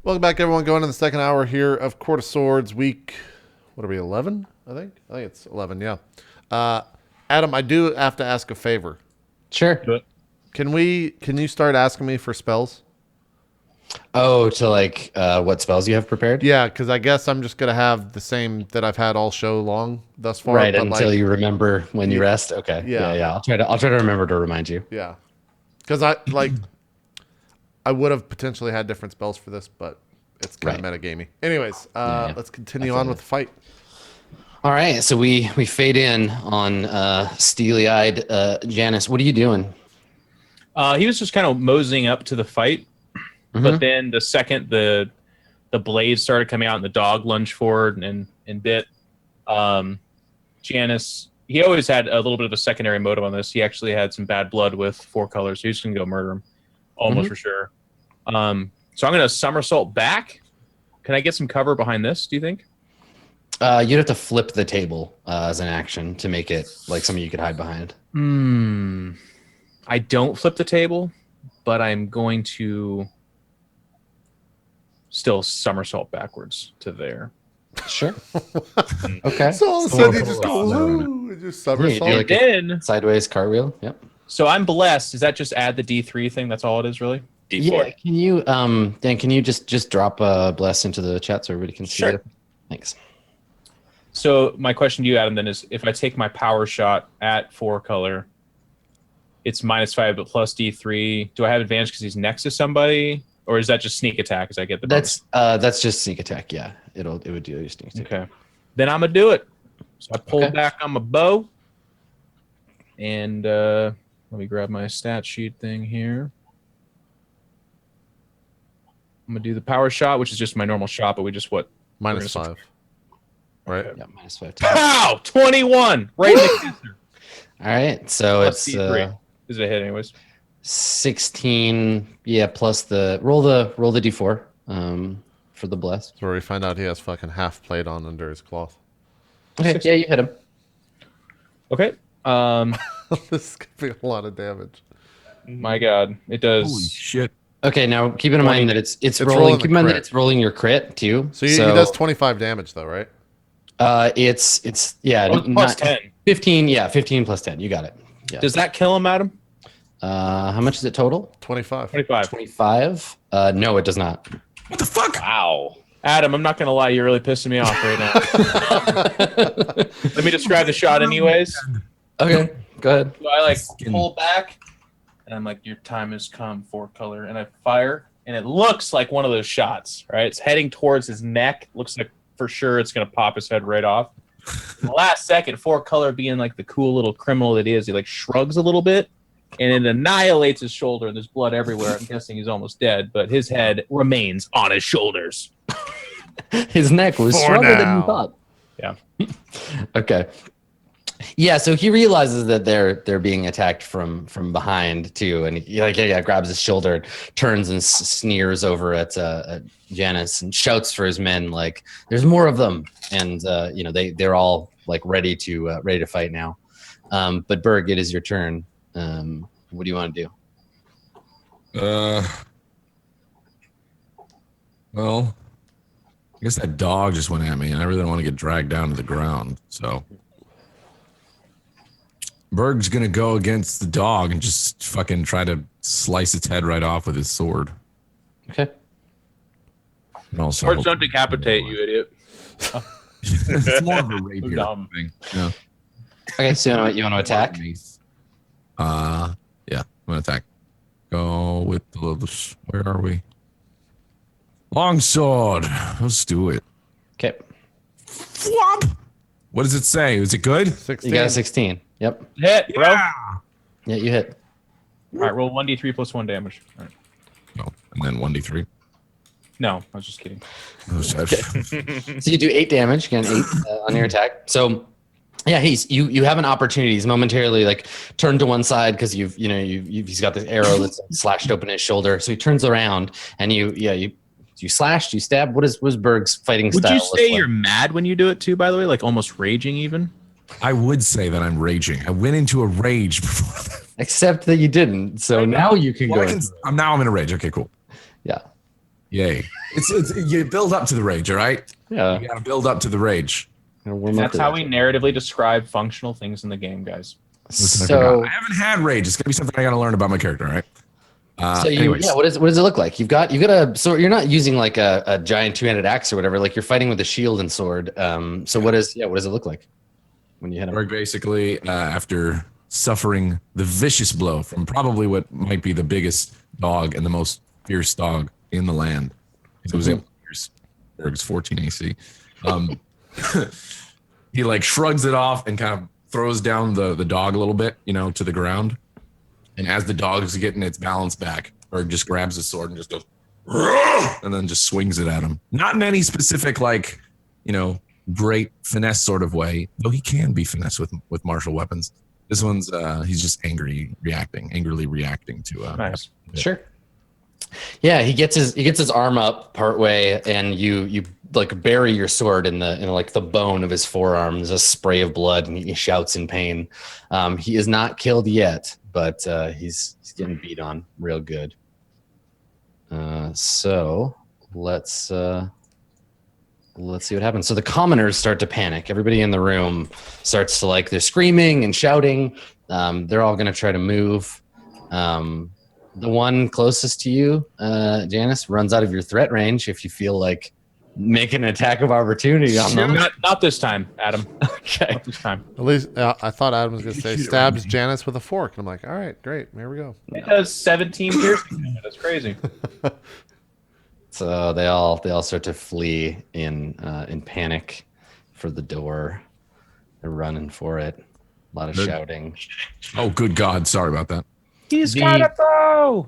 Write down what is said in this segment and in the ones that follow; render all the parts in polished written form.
Welcome back, everyone. Going into the second hour here of Court of Swords, week. What are we? 11? I think it's 11. Yeah. Adam, I do have to ask a favor. Sure. Do it. Can you start asking me for spells? Oh, to what spells you have prepared? Yeah, because I guess I'm just gonna have the same that I've had all show long thus far. Right, but until you remember when you rest. Okay. Yeah. Yeah. I'll try to remember to remind you. Yeah, because I would have potentially had different spells for this, but it's kind of metagamey. Anyways, let's continue on with the fight. All right, so we fade in on steely-eyed Janice. What are you doing? He was just kind of moseying up to the fight, but then the second the blades started coming out and the dog lunged forward and bit, Janice, he always had a little bit of a secondary motive on this. He actually had some bad blood with Four Colors, so he's going to go murder him, almost for sure. So I'm going to somersault back. Can I get some cover behind this, do you think? You'd have to flip the table as an action to make it like something you could hide behind. I don't flip the table, but I'm going to still somersault backwards to there. Sure. Okay. So all of a sudden you just go, ooh, and just somersault. Yeah, you do Then, sideways cartwheel. Yep. so I'm blessed. Does that just add the D3 thing? That's all it is, really? D4. Yeah. Can you, Dan? Can you just drop bless into the chat so everybody can see Sure. it? Thanks. So my question to you, Adam, then is if I take my power shot at Four Color, it's -5 but plus D3. Do I have advantage because he's next to somebody, or is that just sneak attack? As I get the bonus? That's just sneak attack. Yeah, it would do your sneak attack. Okay. Then I'm gonna do it. So I pull back on my bow, and let me grab my stat sheet thing here. I'm gonna do the power shot, which is just my normal shot, but we just -5. Right. Okay. Yeah, -5. Pow! 21 right in the cancer. All right, so Plus it's D3. Is it a hit anyways? 16. Yeah, plus the roll the d4 for the bless. That's where we find out he has fucking half plate on under his cloth. Okay, yeah, you hit him. Okay. This could be a lot of damage. My God, it does. Holy shit. Okay, now keep in mind that it's rolling rolling. the Keep in mind that crit. it's rolling your crit too. So he does 25 damage though, right? It's yeah, Oh, plus 10. 15. Yeah, 15 plus 10. You got it. Yeah. Does that kill him, Adam? How much is it total? 25. 25. 25. No, it does not. What the fuck? Wow. Adam, I'm not going to lie. You're really pissing me off right now. Let me describe the shot anyways. Okay, go ahead. So I pull back, and I'm like, your time has come, Four Color. And I fire, and it looks like one of those shots, right? It's heading towards his neck. Looks like for sure it's going to pop his head right off. In the last second, Four Color being like the cool little criminal that he is, he shrugs a little bit, and it annihilates his shoulder, and there's blood everywhere. I'm guessing he's almost dead, but his head remains on his shoulders. His neck was For stronger than now. you thought. Yeah. Okay. Yeah, so he realizes that they're being attacked from behind too, and he grabs his shoulder, turns and sneers over at Janice and shouts for his men like, "There's more of them!" And they're all ready to fight now. But Berg, it is your turn. What do you want to do? Well, I guess that dog just went at me, and I really don't want to get dragged down to the ground. So Berg's gonna go against the dog and just fucking try to slice its head right off with his sword. Okay. And also, Swords don't decapitate, you idiot. it's more of a rapier Dumb. thing. Yeah. Okay, so you want to attack? Yeah, I'm gonna attack. Go with the. Where are we? Longsword. Let's do it. Okay. Flop. What does it say? Is it good? 16. You got a 16. Yep. Hit, bro. Yeah. Yeah, you hit. All right, roll 1d3 plus 1 damage. All right. Oh, and then 1d3. No, I was just kidding. Oh, shit. So you do 8 damage, again 8 on your attack. So yeah, you have an opportunity. He's momentarily turned to one side because he's got this arrow that's slashed open his shoulder. So he turns around and you slashed, you stabbed. What is Berg's fighting Would style? you look say like? you're mad when you do it too, by the way? Almost raging even? I would say that I'm raging. I went into a rage before that. Except that you didn't. So now you can Well, go. I'm now in a rage. Okay, cool. Yeah. Yay. It's you build up to the rage, all right? Yeah. You gotta build up to the rage. That's how we narratively describe functional things in the game, guys. Listen, So, I haven't had rage. It's gonna be something I gotta learn about my character, all right? Anyways. what does it look like? You've got a, so you're not using like a giant two-handed axe or whatever. Like you're fighting with a shield and sword. So what does it look like when you hit him? Berg basically, after suffering the vicious blow from probably what might be the biggest dog and the most fierce dog in the land, because it was able to pierce Berg's 14 AC. He like shrugs it off and kind of throws down the dog a little bit, to the ground. And as the dog is getting its balance back, Berg just grabs his sword and just goes, and then just swings it at him. Not in any specific, like, great finesse sort of way, though he can be finessed with martial weapons. This one's he's just angrily reacting to Nice. Sure. Yeah, he gets his arm up partway, and you like bury your sword in the bone of his forearm. There's a spray of blood, and he shouts in pain. He is not killed yet, but he's getting beat on real good. So let's see what happens. So the commoners start to panic. Everybody in the room starts to they're screaming and shouting. They're all going to try to move. The one closest to you, Janice, runs out of your threat range if you feel like making an attack of opportunity on them. Not this time, Adam. Okay. Not this time. At least I thought Adam was going to say stabs Janice with a fork. And I'm like, all right, great. Here we go. It does 17 piercing. That's crazy. So they all start to flee in panic for the door. They're running for it. A lot of shouting. Oh, good God! Sorry about that. He's got a bow.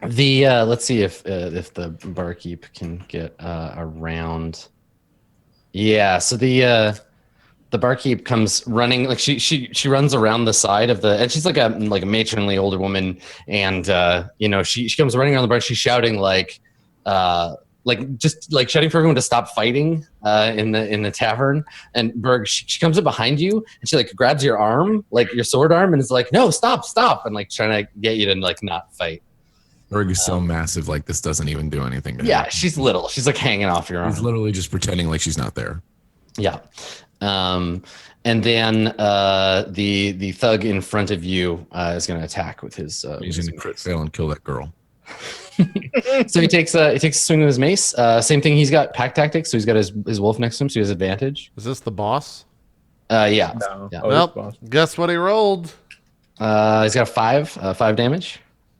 Let's see if the barkeep can get around. Yeah, so the barkeep comes running, like she runs around the side of and she's like a matronly older woman, and she comes running around the bar. She's shouting shouting for everyone to stop fighting in the tavern. And Berg, she comes up behind you and she grabs your arm, your sword arm, and is like, no, stop, and trying to get you to not fight. Berg is so massive, this doesn't even do anything to Yeah, her. she's little. She's hanging off your arm. He's literally just pretending like she's not there. Yeah. And then the thug in front of you is going to attack with his. He's going to crit fail and kill that girl. So he takes a swing with his mace. Same thing. He's got pack tactics, so he's got his wolf next to him, so he has advantage. Is this the boss? Yeah. No. Yeah. Oh, Well, guess what he rolled? He's got 5 damage.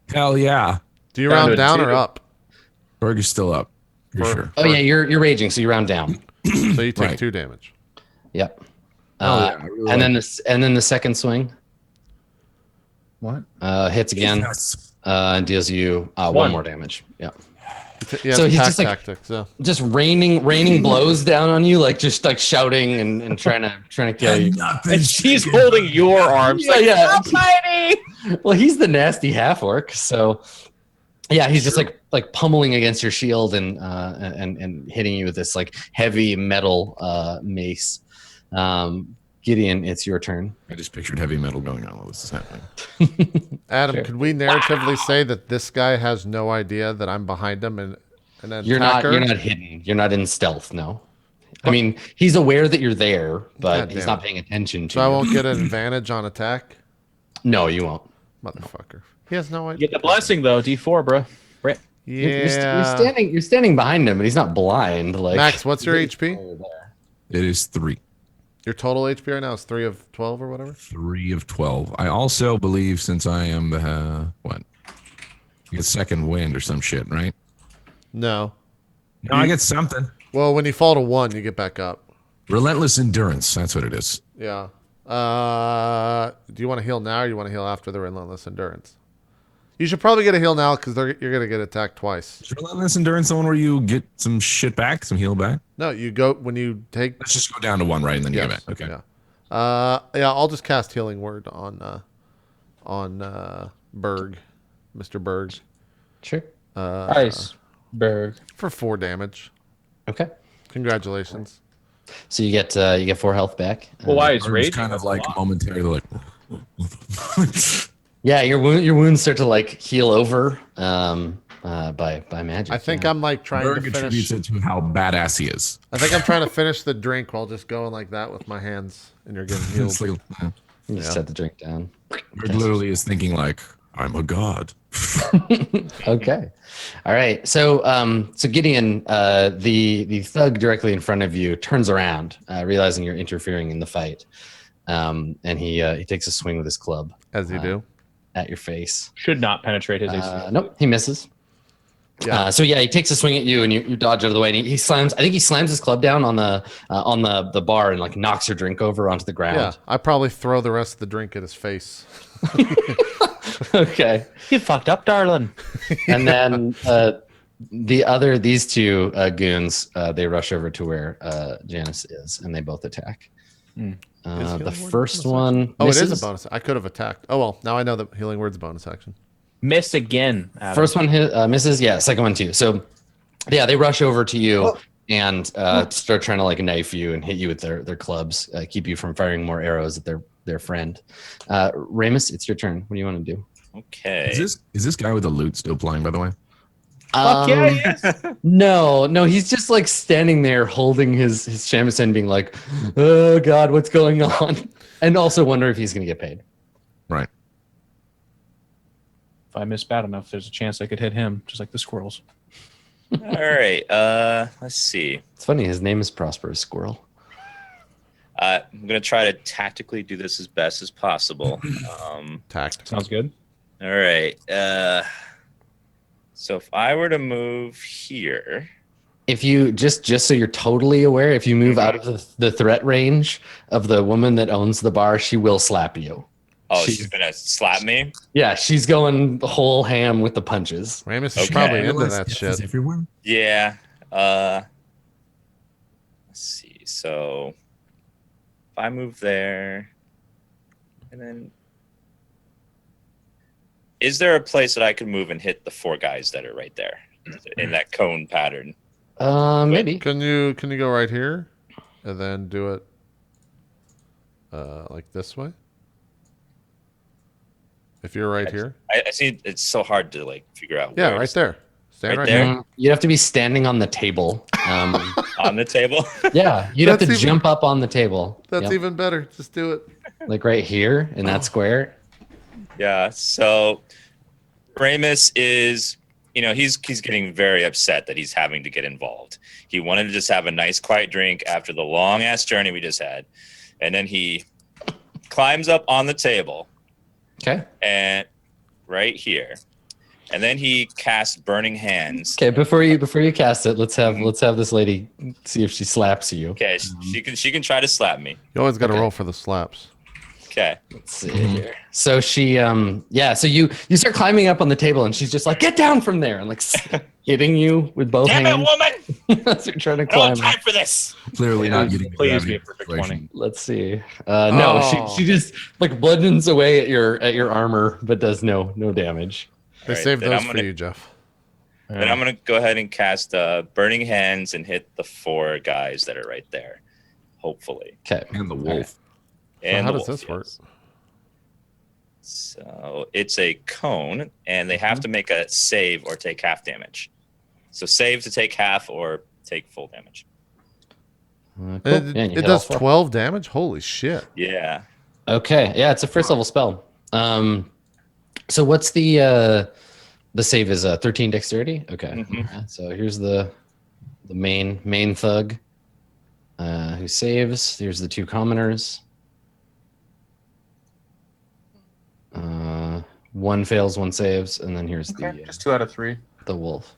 Hell yeah. Do you Down round to down 2. or up? Berg is still up. For sure. Oh yeah, you're raging, so you round down. So you take Right. 2 damage. Yep. Oh, yeah, I really and then the second swing What? hits again Yes. and deals you 1 more damage. Yeah. Yeah, So it's he's pack just like- tactics. Yeah. Just raining blows down on you, just shouting and trying to kill you. And she's holding your arms. Yeah. I'm fighting. Well, he's the nasty half orc, so yeah, he's just like pummeling against your shield and hitting you with this heavy metal mace. Gideon, it's your turn. I just pictured heavy metal going on while this is happening. Adam, Sure. could we narratively say that this guy has no idea that I'm behind him and an You're attacker? not hidden. You're not in stealth. No. I mean, he's aware that you're there, but God he's damn not it. paying attention to So I you. won't get an advantage on attack? No, you won't. Motherfucker. He has no You idea. get the blessing though, D4, bro. Right. Yeah. You're standing behind him, but he's not blind. Max, what's your HP? It is 3. Your total HP right now is 3 of 12 or whatever? 3 of 12. I also believe, since I am the what? You get second wind or some shit, right? No. No, I get something. Well, when you fall to 1, you get back up. Relentless endurance. That's what it is. Yeah. Do you want to heal now or do you want to heal after the relentless endurance? You should probably get a heal now because you're going to get attacked twice. Is relentless endurance the one where you get some shit back, some heal back? No, you go when you take. Let's just go down to 1, right, and then you Yes, get back. Okay. Yeah. Yeah. I'll just cast Healing Word on Berg, Mr. Berg, Sure. Nice. Berg. for 4 damage. Okay. Congratulations. So you get 4 health back. Well, why is It's raging? kind of That's a like lot. momentarily Yeah, your wounds start to heal over. by magic. I think yeah. I'm like trying Berg to attributes finish. it to how badass he is. I think I'm trying to finish the drink while just going like that with my hands, and you're getting healed. It's like, You just Yeah. set the drink down. Berg literally is thinking like, I'm a god. Okay. All right. So so Gideon, the thug directly in front of you turns around, realizing you're interfering in the fight. And he takes a swing with his club As you do. at your face. Should not penetrate his AC. Nope, he misses. Yeah. So yeah, he takes a swing at you, and you dodge out of the way. And he slams. I think he slams his club down on the bar and like knocks your drink over onto the ground. Yeah. I probably throw the rest of the drink at his face. Okay. You fucked up, darling. And then these two goons, they rush over to where Janice is, and they both attack. Is The healing word first bonus one. Oh, it is misses. a bonus. I could have attacked. Oh well, now I know that healing word's a bonus action. Miss again. Adam. First one misses. Yeah, second one too. So, yeah, they rush over to you and start trying to like knife you and hit you with their clubs, keep you from firing more arrows at their friend. Ramus, it's your turn. What do you want to do? Okay. Is this guy with the loot still playing, by the way? Fuck yeah. No, he's just like standing there holding his shamisen, being like, "Oh God, what's going on?" And also wonder if he's gonna get paid. Right. If I miss bad enough, there's a chance I could hit him, just like the squirrels. All right. Let's see. It's funny. His name is Prosperous Squirrel. I'm gonna try to tactically do this as best as possible. Tact. Sounds good. All right. So if I were to move here, If you just so you're totally aware, if you move out of the threat range of the woman that owns the bar, she will slap you. oh, she's gonna slap me. Yeah, she's going the whole ham with the punches. Ramus is Okay. probably into Realize that death shit. is everywhere. Yeah. Let's see. So if I move there, and then is there a place that I could move and hit the 4 guys that are right there in that cone pattern? Maybe. Can you go right here, and then do it like this way? If you're right here. I see. It's so hard to like figure out. Yeah, where right it's there. Stand Right right, there? here. You'd have to be standing on the table. on the table. Yeah, you'd have to That's even- jump up on the table. That's Yep. even better. Just do it. Like right here in that square. Yeah. So Ramus is, he's getting very upset that he's having to get involved. He wanted to just have a nice quiet drink after the long ass journey we just had. And then he climbs up on the table Okay. and right here. And then he casts Burning Hands. Okay. Before you cast it, let's have this lady see if she slaps you. Okay, she can try to slap me. You always got to Okay. roll for the slaps. Okay. Let's see here. So she, so you start climbing up on the table, and she's just like, "Get down from there!" and like hitting you with both Damn hands. it, woman! As you're trying to I don't climb. have time for this. Clearly not getting the Please gravity be a of the perfect situation. 20. Let's see. No, Oh. she just like bludgeons away at your armor, but does no damage. They Alright, saved then those I'm for gonna- you, Jeff. Then I'm gonna go ahead and cast Burning Hands and hit the 4 guys that are right there. Hopefully. Okay. And the wolf. So And how the does this work? wolf, yes. So it's a cone, and they have to make a save or take half damage. So save to take half or take full damage. Cool. It, Yeah, and you it hit all does 4. 12 damage? Holy shit. Yeah. Okay. Yeah, it's a first level spell. So what's the save is 13 dexterity? Okay. Mhm. Yeah, so here's the main thug who saves. Here's the 2 commoners. One fails, one saves, and then here's Just 2 out of 3. the wolf.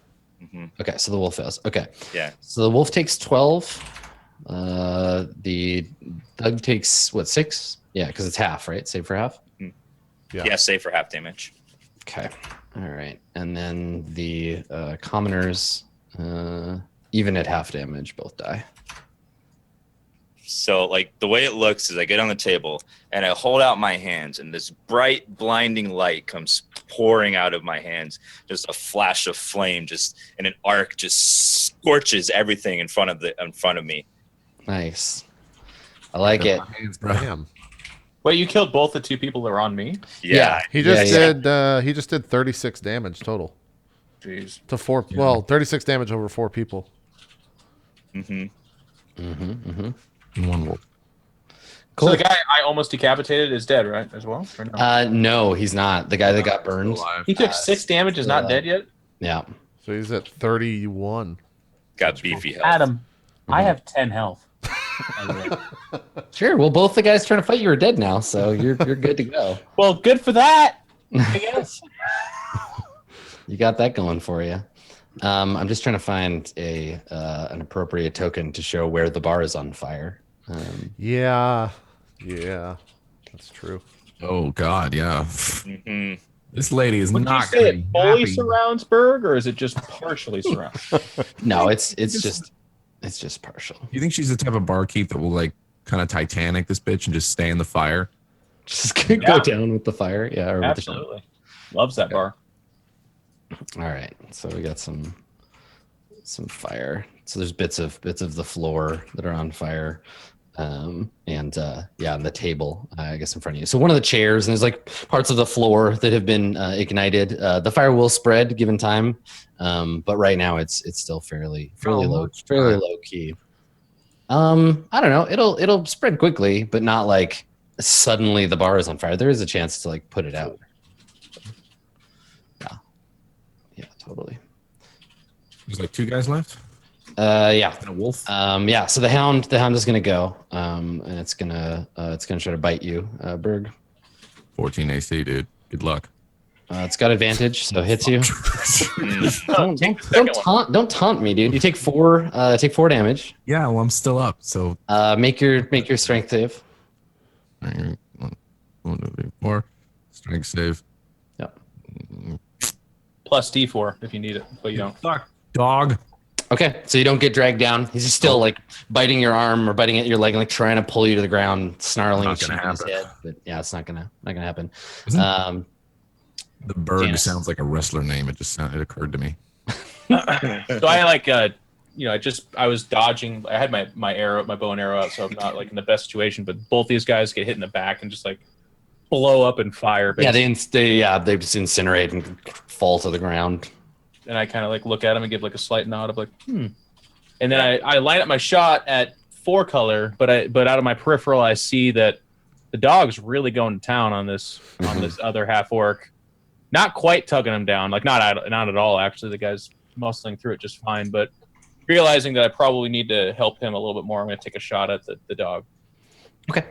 hmm Okay, so the wolf fails. Okay. Yeah. So the wolf takes 12. The thug takes what, 6? Yeah, because it's half, right? Save for half. Yeah. Yeah, save for half damage. Okay. All right. And then the commoners, even at half damage, both die. So, like, the way it looks is I get on the table and I hold out my hands, and this bright, blinding light comes pouring out of my hands. Just a flash of flame, just and an arc just scorches everything in front of me. Nice. I like it. Hands, bro. Damn. Wait, you killed both the 2 people that were on me? Yeah. He just Yeah, did 36 damage total. Jeez. to 4. Well, 36 damage over 4 people. Mm-hmm. In one roll. Cool. So the guy I almost decapitated is dead, right? As well? Or no? No, he's not. The guy that got burned. Alive. He took 6 damage. Is not dead yet. Yeah. So he's at 31. Got beefy health. Adam, I have 10 health. Sure. Well, both the guys trying to fight you are dead now, so you're good to go. Well, good for that. I guess. You got that going for you. I'm just trying to find an appropriate token to show where the bar is on fire. Yeah, that's true. Oh God, yeah. Mm-hmm. This lady is Would you not. say gonna it be fully happy. surrounds Berg, or is it just partially surround? No, it's just partial. You think she's the type of barkeep that will like kind of Titanic this bitch and just stay in the fire? Just go Yeah. down with the fire. Yeah, or with the shot. Absolutely. Loves that bar. All right, so we got some fire. So there's bits of the floor that are on fire, and the table, I guess, in front of you. So one of the chairs, and there's like parts of the floor that have been ignited. The fire will spread given time, but right now it's still fairly low key. I don't know. It'll spread quickly, but not like suddenly the bar is on fire. There is a chance to like put it out. Yeah, totally. There's like 2 guys left. Yeah. And a wolf. Yeah. So the hound is gonna go, and it's gonna try to bite you, Berg. 14 AC, dude. Good luck. It's got advantage, so it hits you. Mm. Don't taunt me, dude. You take 4 damage. Yeah, well, I'm still up. So Make your strength save. 1, 2, 3, 4. Strength save. Yep. Plus D4 if you need it, but you don't. Fuck, dog. Okay, so you don't get dragged down. He's just still like biting your arm or biting at your leg, like trying to pull you to the ground, snarling Not and gonna shaking his happen. head. But yeah, it's not gonna happen. Isn't The Berg Janice. sounds like a wrestler name. It occurred to me. So I like I was dodging. I had my bow and arrow out, so I'm not like in the best situation. But both these guys get hit in the back and just like blow up and fire. Yeah, basically. they just incinerate and fall to the ground. And I kind of like look at him and give like a slight nod of like, And then I line up my shot at 4 color, but out of my peripheral I see that the dog's really going to town on this other half orc. Not quite tugging him down, like not at all. Actually, the guy's muscling through it just fine. But realizing that I probably need to help him a little bit more, I'm going to take a shot at the dog. Okay.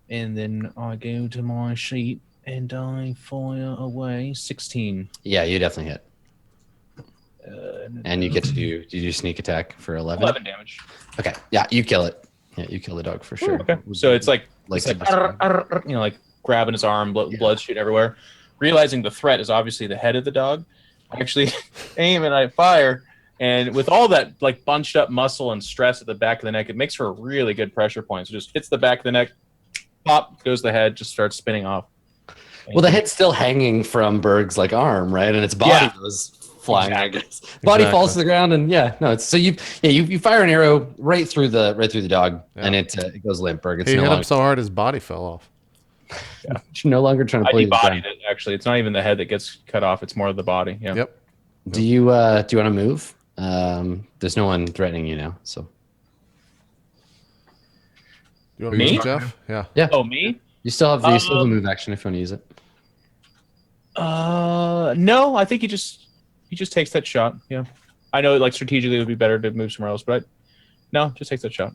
And then I go to my sheet and I fire away 16. Yeah, you definitely hit. And you get to do sneak attack for 11. 11 damage. Okay. Yeah, you kill it. Yeah, you kill the dog for sure. Okay. So it's like Super like grabbing his arm, blood shooting everywhere. Realizing the threat is obviously the head of the dog, I actually aim and I fire. And with all that like bunched up muscle and stress at the back of the neck, it makes for a really good pressure point. So just hits the back of the neck, pop, goes the head, just starts spinning off. Well, the head's still hanging from Berg's like arm, right? And its body goes flying. Exactly. I guess. Body falls to the ground, and it's so you fire an arrow right through the dog, and it goes limp. Berg, it's He no hit longer, him so hard his body fell off. you're no longer trying to I pull you down. debodied it, actually. It's not even the head that gets cut off. It's more of the body. Yeah. Yep. Do you want to move? There's no one threatening you now, so You want to Me? move, Jeff? Yeah. Oh, me? you still have the move action if you want to use it. No, I think he just takes that shot. Yeah. I know like strategically it would be better to move somewhere else, but no, just takes that shot.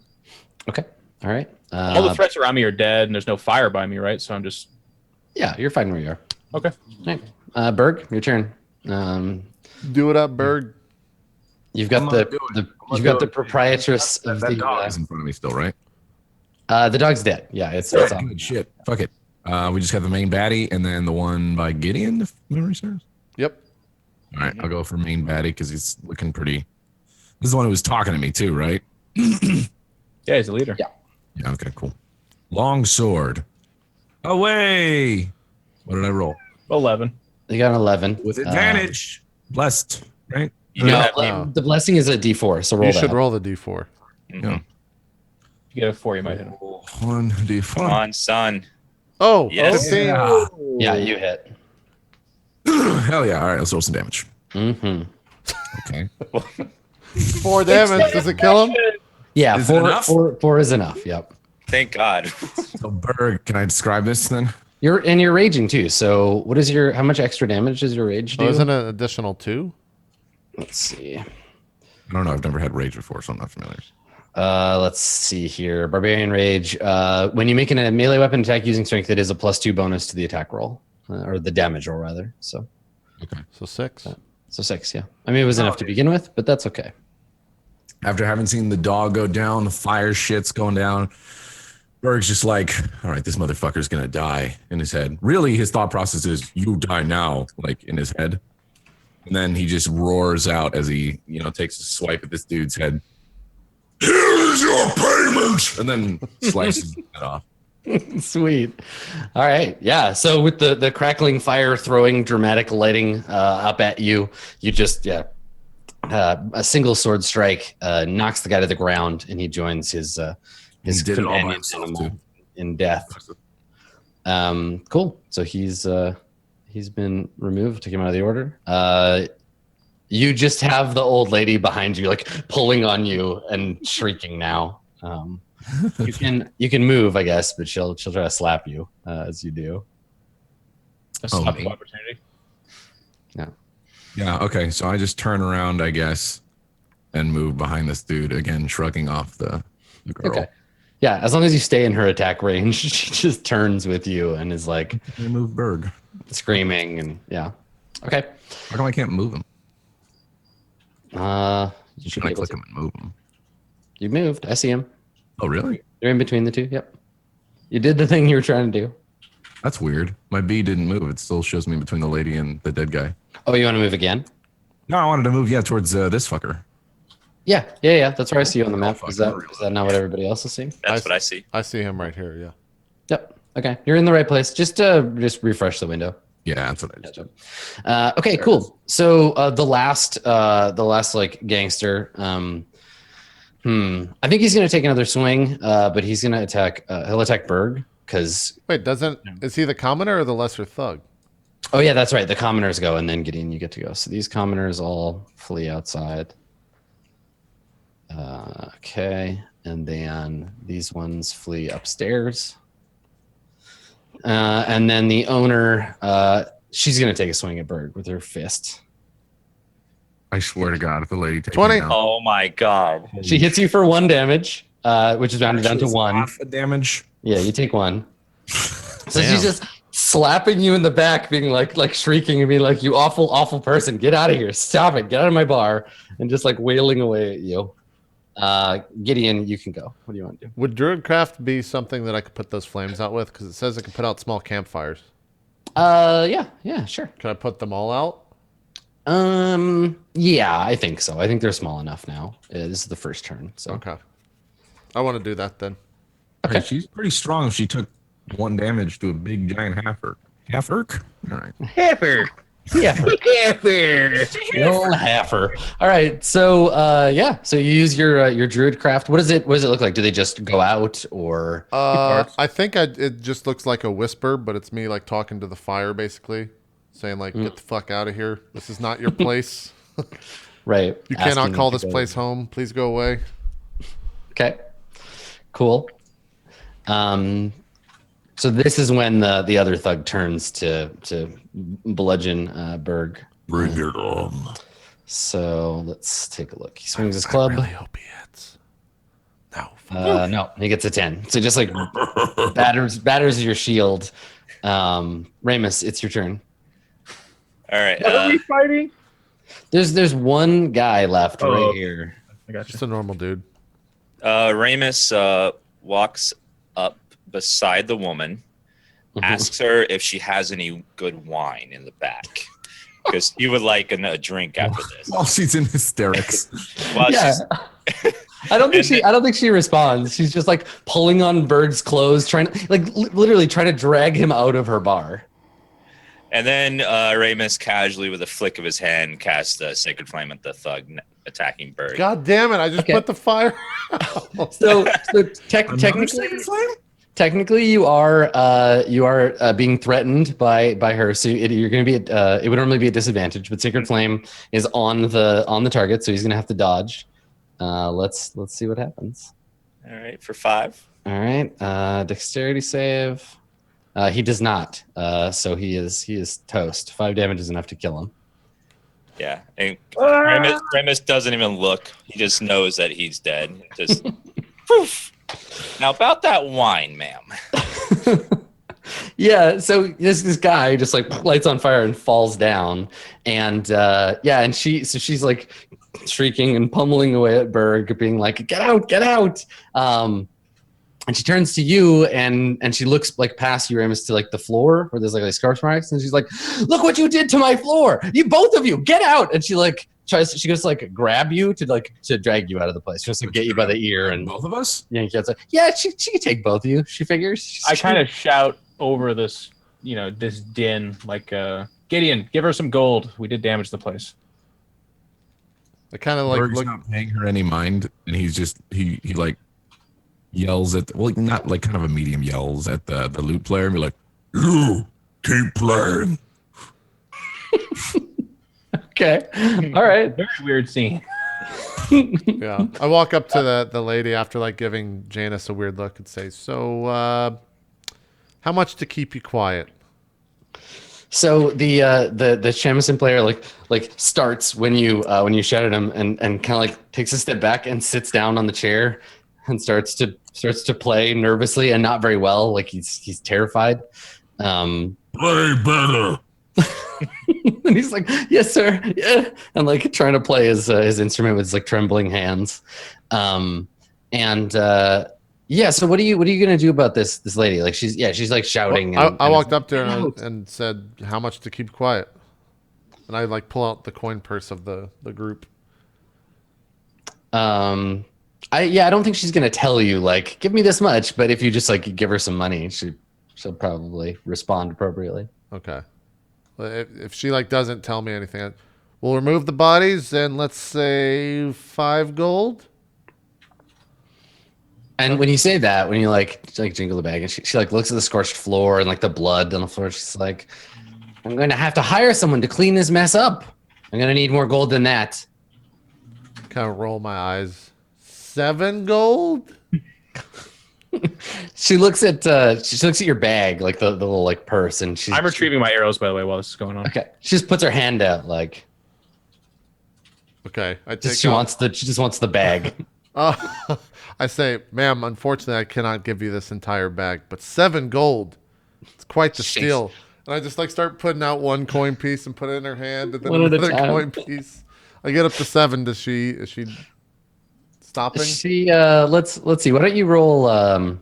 Okay. All right. All the threats around me are dead and there's no fire by me, right? So I'm just Yeah, you're fine where you are. okay. All right. Berg, your turn. Do it up, Berg. You've got the proprietress of That the dog is in front of me still, right? the dog's dead. Yeah, it's on. Good shit. Fuck it. We just got the main baddie and then the one by Gideon, if memory serves. Yep. All right, I'll go for main baddie because he's looking pretty. This is the one who was talking to me too, right? Yeah, he's a leader. Yeah. Yeah. Okay. Cool. Long sword. Away. What did I roll? 11. You got an 11 With advantage. Blessed. Right. No. The blessing is a D4, so roll You that. should roll the D4. Yeah. If you get a 4, you might hit him. 1d4. Come on, son. Oh, Yes. 15. Yeah. Yeah, you hit. Hell yeah. All right, let's roll some damage. Mm-hmm. Okay. 4 damage. Does it kill him? Yeah, Is it enough? four is enough. Yep. Thank God. So Berg, can I describe this then? You're raging too. So what is how much extra damage does your rage do? Oh, isn't it an additional 2? Let's see. I don't know. I've never had rage before, so I'm not familiar. Let's see here. Barbarian Rage. When you make a melee weapon attack using strength, it is a +2 bonus to the attack roll, or the damage roll rather. So Okay. So 6. So 6, yeah. I mean, it was enough to begin with, but that's okay. After having seen the dog go down, the fire shit's going down, Berg's just like, all right, this motherfucker's gonna die in his head. Really, his thought process is, you die now, like in his head. And then he just roars out as he, takes a swipe at this dude's head. Here is your payment! And then slices it off. Sweet. All right. Yeah. So with the crackling fire throwing dramatic lighting up at you, you just, a single sword strike knocks the guy to the ground, and he joins his He did it all by companions himself, too. in death. Cool. So he's been removed, took him out of the order. You just have the old lady behind you, like pulling on you and shrieking now. You can move, I guess, but she'll try to slap you as you do. A slap me. of opportunity. Yeah, okay. So I just turn around, I guess, and move behind this dude, again, shrugging off the girl. Okay. Yeah, as long as you stay in her attack range, she just turns with you and is like I move Berg. screaming and yeah. Okay. How come I can't move him? You should Can be I able click to. him and move him? You moved. I see him. Oh, really? You're in between the two. Yep. You did the thing you were trying to do. That's weird. My B didn't move. It still shows me between the lady and the dead guy. Oh, you want to move again? No, I wanted to move, towards this fucker. Yeah. That's where I see you on the map. Is that not what everybody else is seeing? That's what I see. I see him right here. Yeah. Yep. Okay. You're in the right place. Just refresh the window. Yeah, that's what I did. Gotcha. Okay, cool. So the last like gangster. I think he's gonna take another swing, but he's gonna attack. He'll attack Berg because. Wait, is he the commoner or the lesser thug? Oh yeah, that's right. The commoners go, and then Gideon, you get to go. So these commoners all flee outside. Okay, and then these ones flee upstairs. And then the owner, she's gonna take a swing at Berg with her fist. I swear to God, if the lady takes 20. me down, Oh my God. She hits you for 1 damage, which is rounded down to 1. half the damage. Yeah, you take 1. So Damn. she's just slapping you in the back, being like shrieking and being like, "You awful person, get out of here! Stop it! Get out of my bar!" And just like wailing away at you. Gideon, you can go. What do you want to do? Would Druidcraft be something that I could put those flames out with? Because it says it can put out small campfires. Yeah, sure. Can I put them all out? Yeah, I think so. I think they're small enough now. This is the first turn, so Okay. I want to do that then. Okay. Hey, she's pretty strong if she took 1 damage to a big giant half-orc. Half-orc? All right. Heifer. Yeah. Little heifer. All right. So so you use your druid craft. What does it look like? Do they just go out or I think it just looks like a whisper, but it's me like talking to the fire basically, saying like, get the fuck out of here. This is not your place. right? You cannot asking call to this go- place home. Please go away. Okay. Cool. So this is when the other thug turns to bludgeon Berg. Bring it on. So let's take a look. He swings his club. I really hope he hits. No. No, he gets a 10. So just like batters your shield. Ramus, it's your turn. All right. What are we fighting? There's one guy left Oh. right here. I got you. Just a normal dude. Ramus walks up beside the woman, asks her if she has any good wine in the back, because he would like a drink after this. While she's in hysterics. While Yeah. she's- I don't think she responds. She's just like pulling on Berg's clothes, trying to literally trying to drag him out of her bar. And then Ramus casually, with a flick of his hand, casts a Sacred Flame at the thug attacking Berg. God damn it! I just Okay. put the fire. So Another technically, second flame? technically you are being threatened by her. So you're going to be it would normally be a disadvantage, but Sacred Flame is on the target, so he's going to have to dodge. Let's see what happens. All right, for 5. All right, dexterity save. He does not. So he is toast. 5 damage is enough to kill him. Yeah, and Remus doesn't even look. He just knows that he's dead. Just poof. Now about that wine, ma'am. Yeah, so this guy just like lights on fire and falls down, and and she's like shrieking and pummeling away at Berg, being like, "Get out, get out!" And she turns to you and she looks like past you, Ramus, to like the floor where there's like scarf marks, and she's like, "Look what you did to my floor! You both of you, get out!" And she like she goes to like grab you to drag you out of the place. She wants to get you by the ear and both of us. Yeah, she can take both of you. She figures. I kind of shout over this, this din, like, Gideon, give her some gold. We did damage the place. I kind of like Berg's not paying her any mind, and he's just he like yells at not like kind of a medium yells at the lute player and be like, "You keep playing." Okay. All right. Very weird scene. Yeah, I walk up to the lady after like giving Janice a weird look and say, "So, how much to keep you quiet?" So the shamisen player like starts when you shout at him and kind of like takes a step back and sits down on the chair and starts to play nervously and not very well, like he's terrified. Play better. And he's like, "Yes, sir." Yeah, and like trying to play his instrument with his like trembling hands. So what are you gonna do about this lady? Like she's like shouting. Well, I walked up to her and said, "How much to keep quiet?" And I like pull out the coin purse of the group. I don't think she's gonna tell you like, "Give me this much," but if you just like give her some money, she'll probably respond appropriately. Okay. Well, if she like doesn't tell me anything, we'll remove the bodies and let's say 5 gold. And when you say that, when you like jingle the bag, and she like looks at the scorched floor and like the blood on the floor, she's like, "I'm going to have to hire someone to clean this mess up. I'm going to need more gold than that." Kind of roll my eyes. 7 gold? She looks at your bag, like the little like purse, and I'm retrieving my arrows, by the way, while this is going on. Okay. She just puts her hand out like. Okay. She just wants the bag. I say, "Ma'am, unfortunately, I cannot give you this entire bag, but 7 gold. It's quite the steal." And I just like start putting out one coin piece and put it in her hand, and then another coin piece. I get up to 7. Is she stopping? Let's see. Why don't you roll?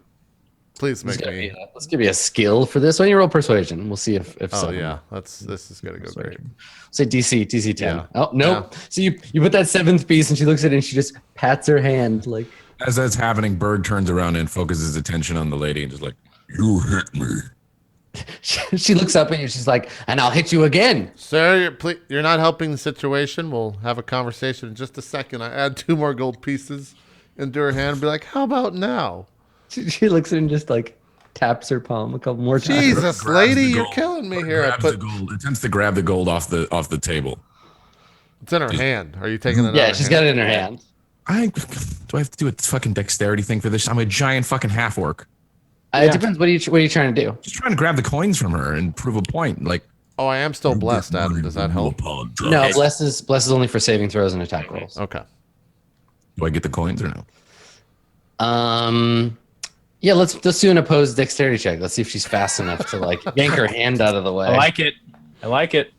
Please make me. Let's give you a skill for this. Why don't you roll persuasion? We'll see if. Oh yeah, this is gonna go great. Say DC 10. Yeah. Oh no! Yeah. So you put that 7th piece, and she looks at it, and she just pats her hand like. As that's happening, Berg turns around and focuses his attention on the lady and just like, "You hit me." She looks up at you. She's like, "And I'll hit you again." "Sir, you're not helping the situation. We'll have a conversation in just a second." I add 2 more gold pieces into her hand and be like, "How about now?" She looks at him and just like taps her palm a couple more times. Jesus, lady, you're killing me here. Attempts to grab the gold off the table. It's in her hand. Are you taking it? Yeah, she's got it in her hand. Do I have to do a fucking dexterity thing for this? I'm a giant fucking half orc. It depends. What are you trying to do? Just trying to grab the coins from her and prove a point. Like, oh, I am still blessed, Adam. Does that help? No, bless is only for saving throws and attack rolls. Okay. Do I get the coins or no? Yeah, let's do an opposed dexterity check. Let's see if she's fast enough to like yank her hand out of the way. I like it.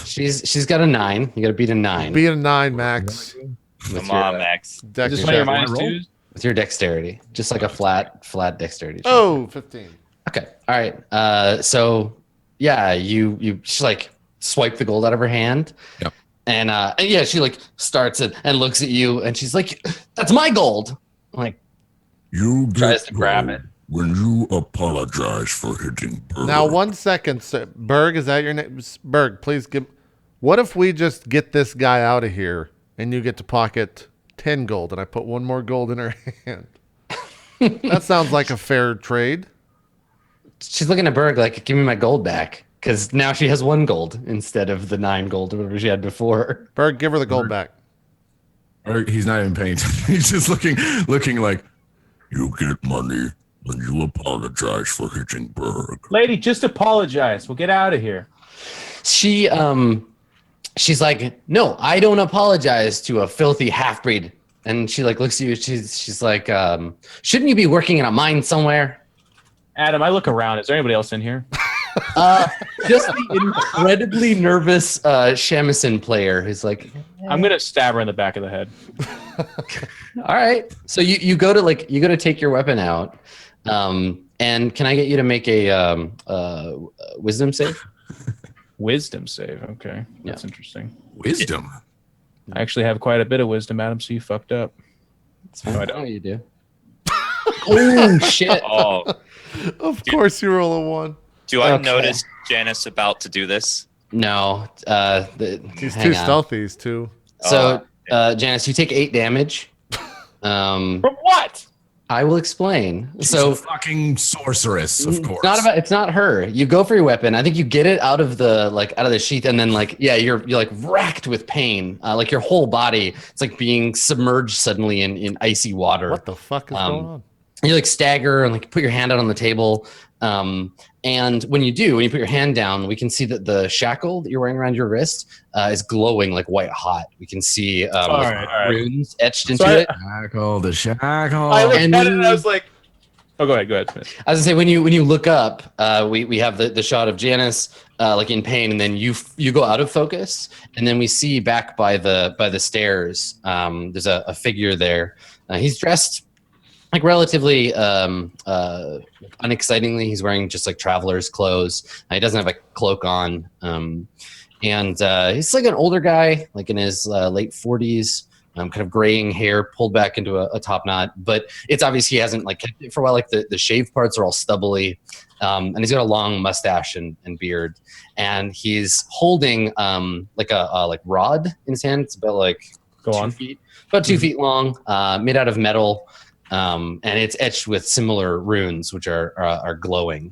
She's got a 9. You got to beat a 9. Beat a 9, Max. Come on, Max. Just one of your -2s? With your dexterity, just like a flat dexterity check. Oh, 15. Okay. All right. So yeah, you just like swipe the gold out of her hand. Yep. And yeah, she like starts it and looks at you and she's like, "That's my gold." Like you tries to grab it. When you apologize for hitting Berg. Now, 1 second, sir. Berg, is that your name? Berg, please give. What if we just get this guy out of here and you get to pocket 10 gold and I put 1 more gold in her hand? That sounds like a fair trade. she's looking at Berg like, give me my gold back. Because now she has 1 gold instead of the 9 gold or whatever she had before. Berg, give her the gold back. Or he's not even paying attention. He's just looking like, you get money when you apologize for hitting Berg. Lady, just apologize. We'll get out of here. She's like, no, I don't apologize to a filthy half-breed. And she like looks at you. She's like, shouldn't you be working in a mine somewhere? Adam, I look around. Is there anybody else in here? Just the incredibly nervous shamisen player who's like, I'm gonna stab her in the back of the head. all right. So you go to take your weapon out. And can I get you to make a wisdom save? Wisdom save. Okay, that's interesting. Wisdom. I actually have quite a bit of wisdom, Adam. So you fucked up. No, I don't. You do. Oh shit! Oh, Of course you roll a 1. do I Okay. notice Janice about to do this? No. He's hang too on. stealthy. He's too. So, Janice, you take 8 damage. From what? I will explain. She's So a fucking sorceress, of course. it's not her. You go for your weapon. I think you get it out of the sheath, and then you're like racked with pain. Like your whole body, it's like being submerged suddenly in icy water. What the fuck is going on? You like stagger and like put your hand out on the table. And when you put your hand down, we can see that the shackle that you're wearing around your wrist is glowing like white hot. We can see All right. runes etched into So it. The shackle. I looked And at it and when I you- was like, "Oh, go ahead, Smith." As I say, when you look up, we have the shot of Janice like in pain, and then you go out of focus, and then we see back by the stairs. There's a figure there. He's dressed like relatively unexcitingly. He's wearing just like traveler's clothes. He doesn't have a cloak on, and he's like an older guy, like in his late 40s. Kind of graying hair pulled back into a top knot, but it's obvious he hasn't like kept it for a while. Like the shaved parts are all stubbly, and he's got a long mustache and beard, and he's holding like a rod in his hand. It's about like Go 2 on. feet, about 2 feet long, made out of metal, and it's etched with similar runes, which are glowing.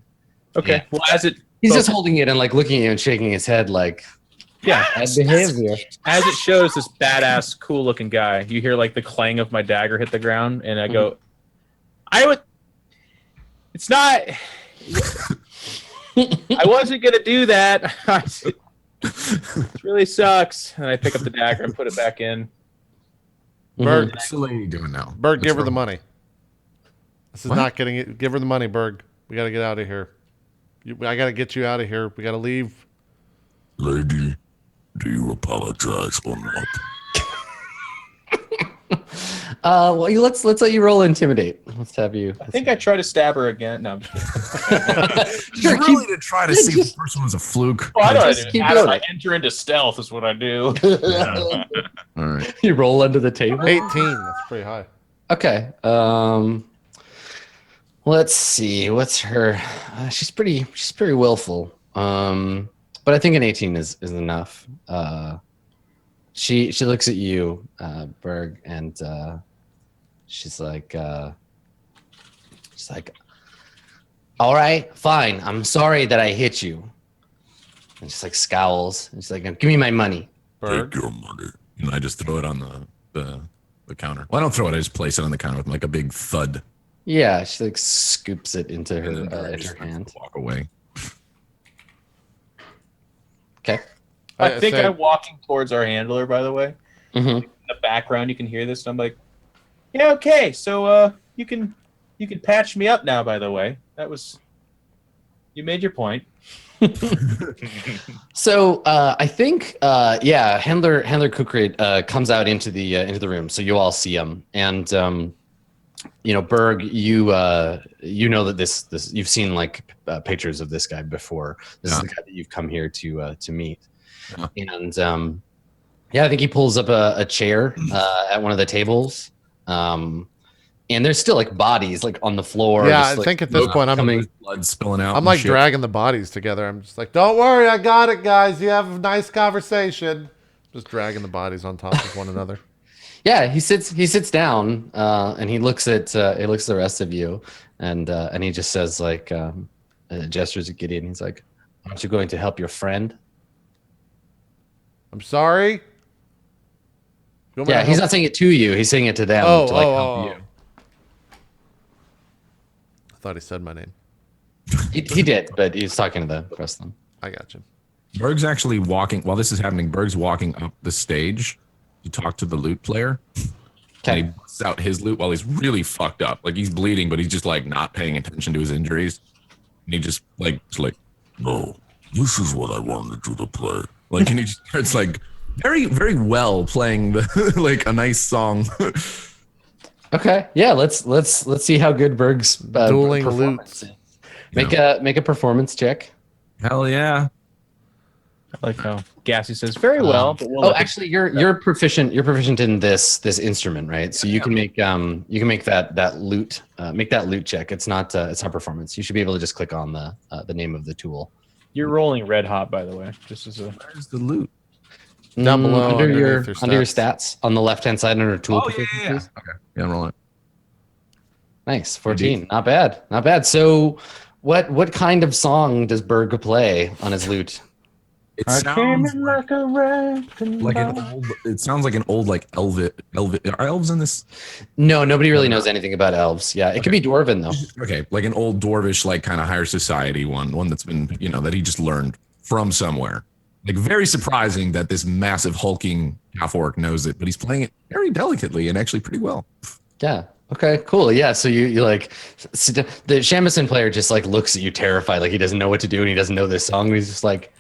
Okay. Yeah. Well, as it He's just holding it and like looking at you and shaking his head like yeah, bad behavior. as it shows this badass, cool looking guy, you hear like the clang of my dagger hit the ground, and I go, I would. It's not. I wasn't gonna do that. It really sucks. And I pick up the dagger and put it back in. Berg, What's the lady doing now? Berg, What's give her the wrong? money. This is What? not getting it. Give her the money, Berg. We got to get out of here. I got to get you out of here. We got to leave. Lady, do you apologize or not? Well, let's let you roll intimidate. Let's have you. I think I try to stab her again. No, I'm just kidding. Sure, really to try to see if the first one was a fluke. Oh, I know. Just keep As doing I it. enter into stealth is what I do. All right. You roll under the table. 18. That's pretty high. Okay. Let's see. What's her? She's pretty willful. But I think an 18 is enough. She looks at you, Berg, and she's like, all right, fine. I'm sorry that I hit you. And she's like scowls. And she's like, give me my money. Berg. Take your money. And I just throw it on the counter. Well, I don't throw it. I just place it on the counter with like a big thud. Yeah, she like scoops it into And then her, I in just her hand. walk away. Okay. I think say- I'm walking towards our handler, by the way. Mm-hmm. In the background, you can hear this. And I'm like, yeah, okay. So you can patch me up now, by the way. You made your point. So I think Handler Kukrit comes out into the room, so you all see him, and Berg, you know that this you've seen like pictures of this guy before. This is the guy that you've come here to meet, and I think he pulls up a chair at one of the tables, and there's still like bodies like on the floor. Yeah, just, I like, think at this point coming. Blood spilling out. I'm and like shit. dragging the bodies together. I'm just like, don't worry, I got it, guys. You have a nice conversation. Just dragging the bodies on top of one another. Yeah, he sits down and he looks at the rest of you, and he just says like, gestures at Gideon. He's like, "Aren't you going to help your friend?" I'm sorry. You want me Yeah, to he's help- not saying it to you. He's saying it to them to like help you. I thought he said my name. He did, but he's talking to the rest of them. I got you. Berg's actually walking while this is happening. Berg's walking up the stage to talk to the lute player. And he busts out his lute while he's really fucked up. Like he's bleeding, but he's just like not paying attention to his injuries. And he just like, no, this is what I wanted you to play. Like, and he just starts like very, very well playing the like a nice song. Okay, yeah, let's see how good Berg's Dueling performance lutes. is. Make a performance check. Hell yeah. I like how Gassy says very well. But we'll Actually, you're proficient. You're proficient in this instrument, right? So you can make that lute make that lute check. It's not performance. You should be able to just click on the name of the tool. You're rolling red hot, by the way. Just as a Where's the lute? Down below, under your underneath stats on the left hand side under tool. Oh, yeah. Okay. Yeah, I'm rolling. Nice, 14. Not bad. So, what kind of song does Berg play on his lute? It sounds like an old. It sounds like an old like elven. Are elves in this? No, nobody really knows anything about elves. Yeah, it could be dwarven though. Okay, like an old dwarvish, like kind of higher society one that's been that he just learned from somewhere. Like very surprising that this massive hulking half orc knows it, but he's playing it very delicately and actually pretty well. Yeah. Okay, cool. Yeah, so you like the shamisen player just like looks at you terrified, like he doesn't know what to do and he doesn't know this song. And he's just like,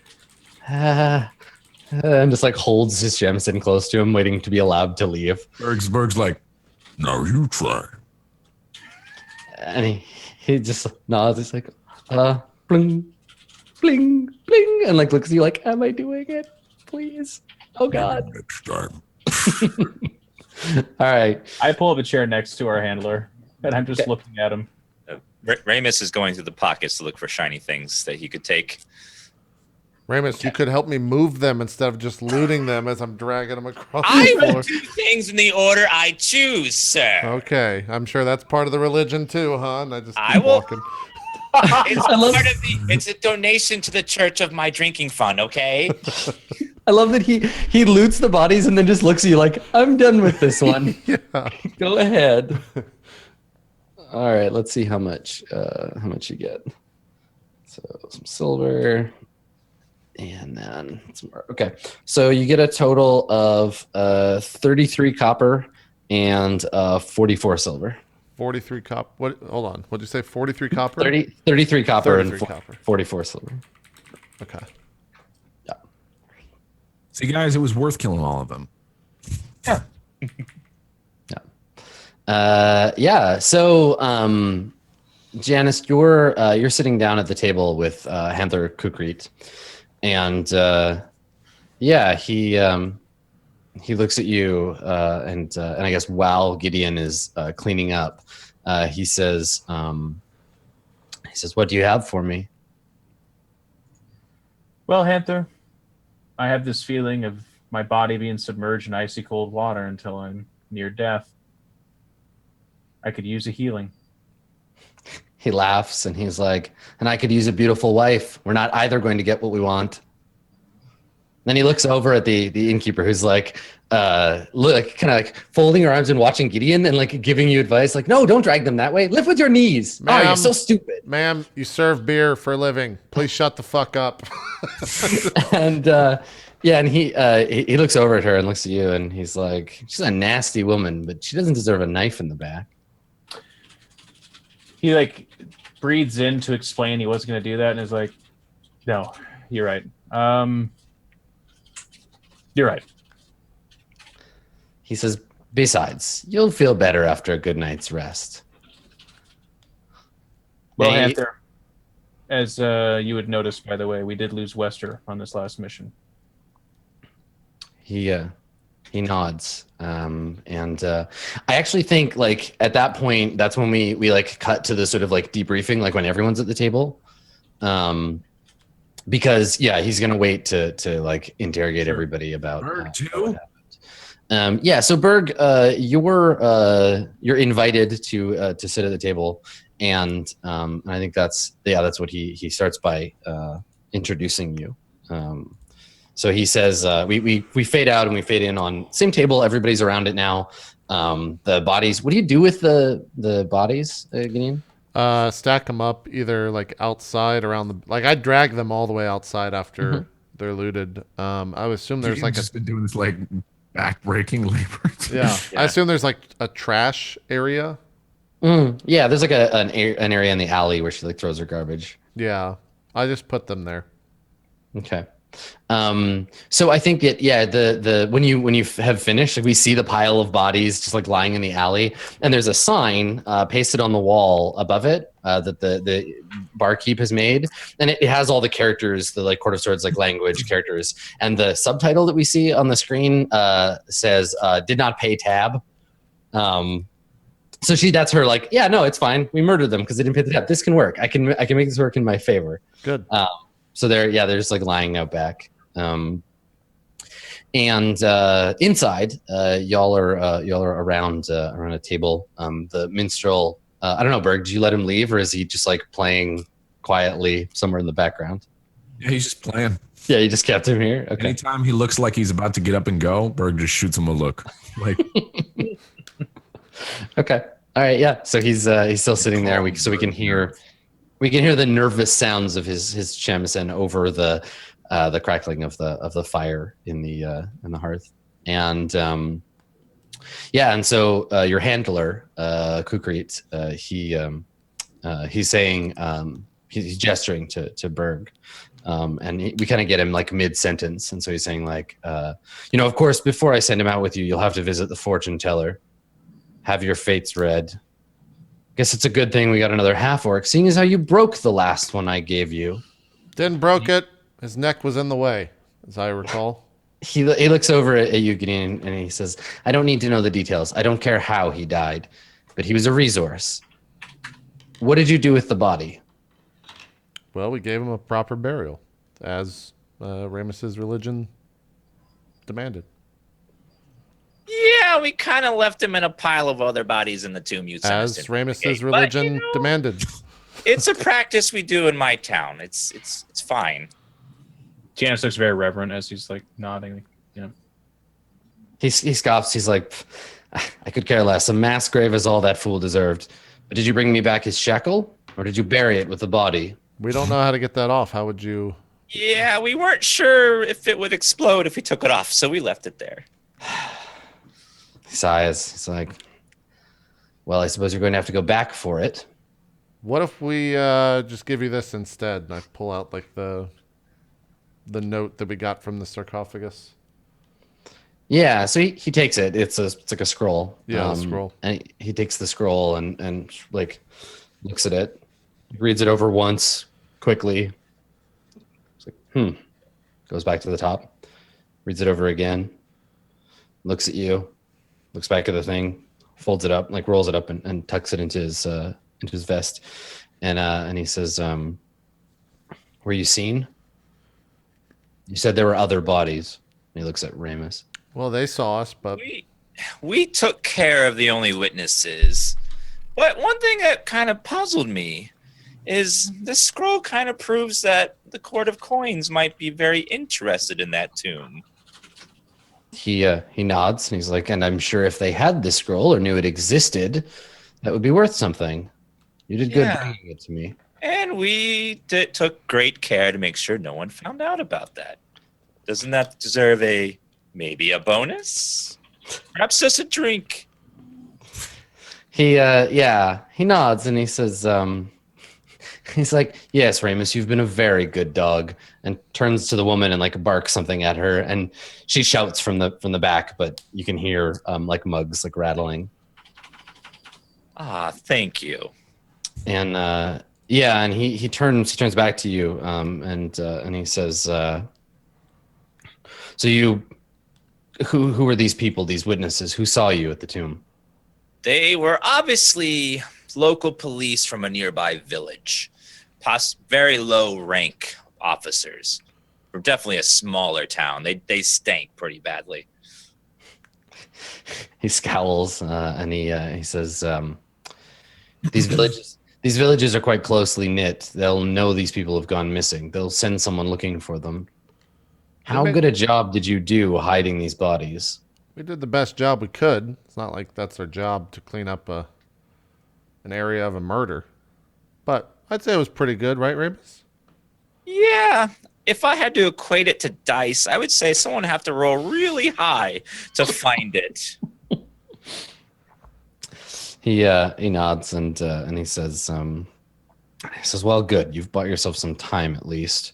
and just like holds his shamisen close to him, waiting to be allowed to leave. Berg's like, now you try. And he just nods. He's like, bling, bling, bling, and like looks at you like, am I doing it? Please. Oh God. Next time. All right. I pull up a chair next to our handler, and I'm just looking at him. Ramus is going through the pockets to look for shiny things that he could take. Ramus, you could help me move them instead of just looting them as I'm dragging them across I the will floor. do things in the order I choose, sir. Okay, I'm sure that's part of the religion too, huh? And I just I keep will- walking. It's a donation to the church of my drinking fund, okay? I love that he loots the bodies and then just looks at you like, I'm done with this one. Yeah. Go ahead. All right, let's see how much you get. So some silver, and then some more. Okay, so you get a total of 33 copper and 44 silver. 43 copper. What? Hold on. What'd you say? 43 copper? 33 copper 33 and copper. 44 silver. Okay. See, guys, it was worth killing all of them. Yeah. So, Janice, you're sitting down at the table with Handler Kukrit, and yeah, he looks at you, and I guess while Gideon is cleaning up, he says, "What do you have for me?" Well, Hanther, I have this feeling of my body being submerged in icy cold water until I'm near death. I could use a healing. He laughs and he's like, "And I could use a beautiful wife. We're not either going to get what we want." Then he looks over at the innkeeper, who's like, look, kind of like folding her arms and watching Gideon and like giving you advice, like, "No, don't drag them that way. Lift with your knees." Oh, you're so stupid. Ma'am, you serve beer for a living. Please shut the fuck up. And yeah, and he looks over at her and looks at you, and he's like, "She's a nasty woman, but she doesn't deserve a knife in the back." He like breathes in to explain he wasn't going to do that, and is like, "No, you're right. You're right." He says, "Besides, you'll feel better after a good night's rest." Well, Hey. Hanther, as you would notice, by the way, we did lose Wester on this last mission. He nods, and I actually think like at that point, that's when we like cut to the sort of like debriefing, like when everyone's at the table, because yeah, he's gonna wait to like interrogate everybody about Berg, too? what happened. Yeah, so Berg, you're invited to sit at the table, And I think that's what he starts by introducing you. So he says, we fade out and we fade in on same table. Everybody's around it now. The bodies. What do you do with the bodies, Gideon? Stack them up either like outside around the like I drag them all the way outside after they're looted. I would assume there's like just been doing this like back-breaking labor. Yeah. I assume there's like a trash area. Yeah, there's like an area in the alley where she like throws her garbage. Yeah, I just put them there. Okay. So I think that the when you have finished, like, we see the pile of bodies just like lying in the alley, and there's a sign pasted on the wall above it that the barkeep has made, and it has all the characters, the like Court of Swords like language characters, and the subtitle that we see on the screen says "Did not pay tab." So that's her like, yeah, no, it's fine. We murdered them because they didn't pay the tab. This can work. I can make this work in my favor. Good. So they're just like lying out back. And inside, y'all are around a table. The minstrel, I don't know, Berg, did you let him leave, or is he just like playing quietly somewhere in the background? Yeah, he's just playing. Yeah, you just kept him here. Okay. Anytime he looks like he's about to get up and go, Berg just shoots him a look. Like, okay. All right. Yeah. So he's still sitting there. We can hear the nervous sounds of his shamisen over the crackling of the fire in the hearth. And and so your handler, Kukrit, he's saying, he's gesturing to Berg. And we kind of get him like mid-sentence. And so he's saying like, of course, before I send him out with you, you'll have to visit the fortune teller. Have your fates read. Guess it's a good thing we got another half-orc, seeing as how you broke the last one I gave you. Didn't broke it. His neck was in the way, as I recall. He looks over at you, Gideon, and he says, I don't need to know the details. I don't care how he died, but he was a resource. What did you do with the body? Well, we gave him a proper burial, as Rames's religion demanded. Yeah, we kind of left him in a pile of other bodies in the tomb you sent us As to Rames's investigate. religion But, demanded. It's a practice we do in my town. It's fine. Janice looks very reverent as he's like nodding. He scoffs. He's like, I could care less. A mass grave is all that fool deserved. But did you bring me back his shekel, or did you bury it with the body? We don't know how to get that off. How would you? Yeah, we weren't sure if it would explode if we took it off, so we left it there. He sighs. He's like, well, I suppose you're going to have to go back for it. What if we just give you this instead? And I pull out like the note that we got from the sarcophagus. Yeah, so he takes it. It's like a scroll. Yeah, a scroll. And he takes the scroll and like looks at it, reads it over once quickly. It's like, goes back to the top, reads it over again, looks at you, looks back at the thing, folds it up, like rolls it up and tucks it into his vest, and he says, "Were you seen? You said there were other bodies." And he looks at Ramus. Well, they saw us, but We took care of the only witnesses. But one thing that kind of puzzled me is this scroll kind of proves that the Court of Coins might be very interested in that tomb. He nods and he's like, and I'm sure if they had this scroll or knew it existed, that would be worth something. You did good bringing it to me. And we took great care to make sure no one found out about that. Doesn't that deserve maybe a bonus? Perhaps just a drink. He nods and he says, he's like, yes, Ramus, you've been a very good dog, and turns to the woman and like barks something at her, and she shouts from the back, but you can hear like mugs like rattling. Ah, thank you. And and he turns back to you, and he says, so you, who are these people, these witnesses? Who saw you at the tomb? They were obviously local police from a nearby village. Very low rank officers. We're definitely a smaller town. They stank pretty badly. He scowls and he says, these These villages are quite closely knit. They'll know these people have gone missing. They'll send someone looking for them. How good a job did you do hiding these bodies? We did the best job we could. It's not like that's our job to clean up an area of a murder. But I'd say it was pretty good, right, Ramus? Yeah. If I had to equate it to dice, I would say someone would have to roll really high to find it. He nods and he says, well, good. You've bought yourself some time at least.